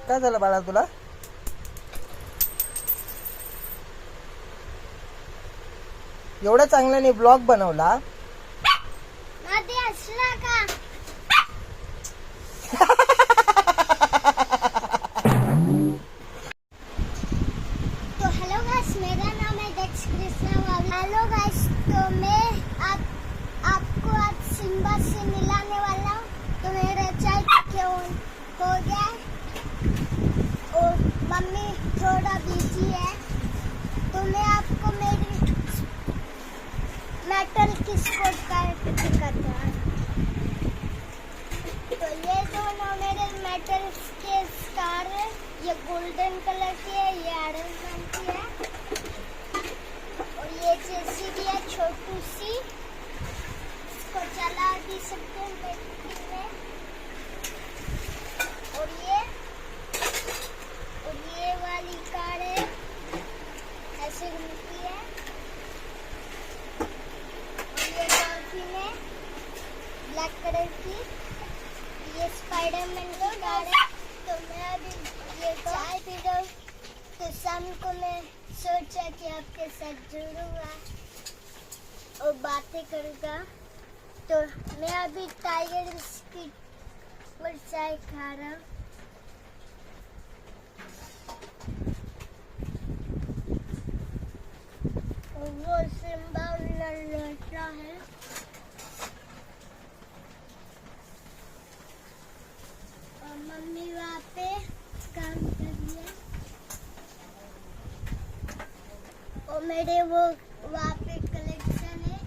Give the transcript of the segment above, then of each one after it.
काय झालं बाळा तुला? एवढा चांगल्याने ब्लॉग बनवला मध्ये असला का? तो हेलो गाइस, मेरा नाम है दक्ष कृष्णा वावी। हेलो गाइस, तो मैं आपको आज सिम्बा से मिलाने वाला हूँ। तो मेरा चाय क्यों हो गया और मम्मी थोड़ा बिजी है, तो मैं आपको मेरी मेटल की स्पोर्ट कार दिखाता हूँ। तो ये दोनों मेरे मेटल के कार है। ये गोल्डन कलर की है, ये ऑरेंज रंग की है, और ये जेसीबी है छोटू सी। इसको चला भी सकते हैं बैटरी में। और ये वाली कार है, ऐसे घूमती है। और ये डॉल्फिन है ब्लैक कलर की। ये स्पाइडरमैन की कार है। तो मैं अभी ये चाय पी रहा हूँ, तो शाम को मैं सोचा कि आपके साथ जुड़ूंगा और बातें करूँगा। तो मैं अभी टाइगर बिस्किट और चाय खा रहा हूँ। और वो सिम्बा लड़ता है। और मम्मी वहाँ पे काम कर रही है, और मेरे वो वहाँ पे कलेक्शन है।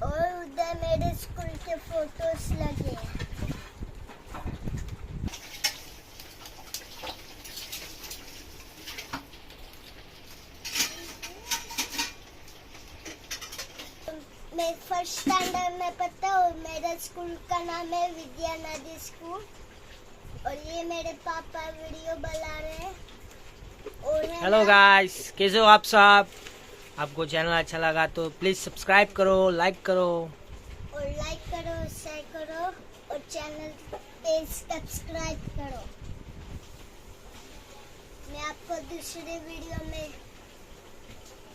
और उधर मेरे स्कूल के फोटोज लगे हैं। मैं फर्स्ट स्टैंडर्ड में पढ़ता हूँ। मेरा स्कूल का नाम है विद्या नदी स्कूल। और ये मेरे पापा वीडियो बना रहे हैं। और हेलो गाइस, कैसे हो आप सब? आपको चैनल अच्छा लगा तो प्लीज सब्सक्राइब करो, लाइक करो। और लाइक करो, शेयर करो, और चैनल पे सब्सक्राइब करो। मैं आपको दूसरे वीडियो में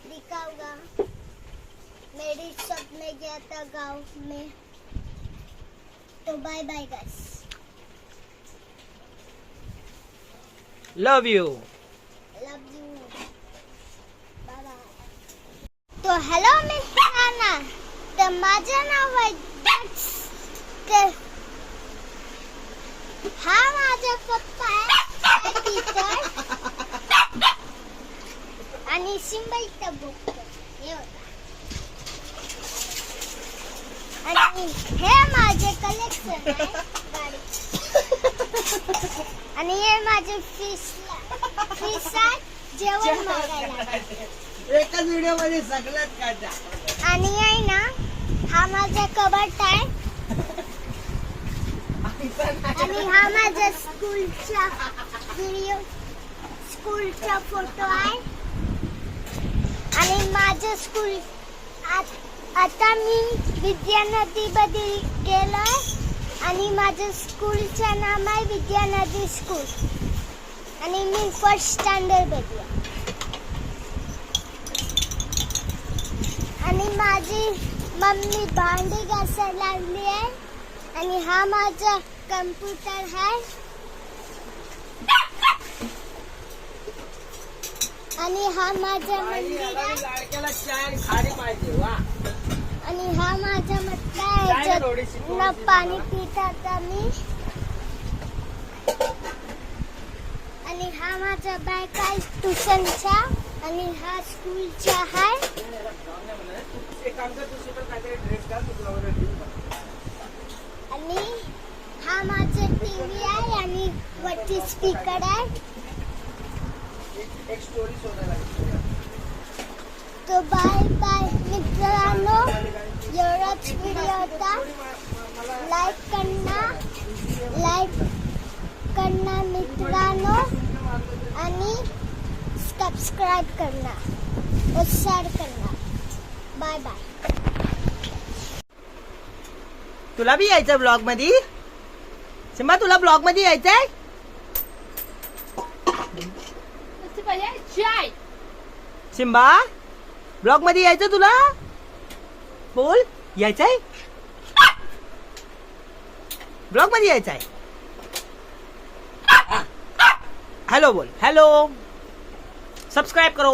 दिखाऊंगा। मेरी सब में गया था गांव में। तो bye bye guys, love you. Love you, bye bye. तो हेलो मित्रांनो, तर माझं नाव आहे दक्ष। हा माझा पप्पा आहे टीचर, आणि सिम्बल टबुक हे होता। आणि हे माझे कलेक्शन आहे गाडी। आणि हे माझे फिश आहे जेवण मागायला। एकाच व्हिडिओ मध्ये सगळ्यात काढा। आणि आहे ना, हा माझा कबट आहे, आणि हा माझा स्कूलचा व्हिडिओ, स्कूलचा फोटो आहे। आणि माझं स्कूल आता मी विद्या नदी मध्ये गेलोय, आणि माझं स्कूलचं नाव आहे विद्या नदी स्कूल, आणि मी फर्स्ट स्टँडर्ड मध्ये आहे। आणि माझी मम्मी भांडी घासायला लागली आहे। आणि हा माझा कम्प्युटर आहे। आणि हा माझा मंदिर आहे। लाडक्याला चाय खारी पाहिजे वा। आणि हा माझा मटका आहे, ज्यात पाणी पितात मी। आणि हा माझा बॅग आहे ट्युशनचा, आणि हा स्कूलचा आहे। आणि हा माझा टीव्ही आहे, आणि वरती स्पीकर आहे। तो बाय बाय मित्रांनो, एवढाच व्हिडिओ होता। लाईक करना मित्रांनो, आणि सब्सक्राइब करना और शेयर करना। Bye bye. तुला बी यायचं ब्लॉग मध्ये? सिम्बा तुला ब्लॉग मध्ये यायचंय? चाय सिम्बा ब्लॉग मध्ये यायचं तुला? बोल यायचंय? ब्लॉग मध्ये यायचंय? हेलो बोल, हेलो. सब्सक्राइब करो.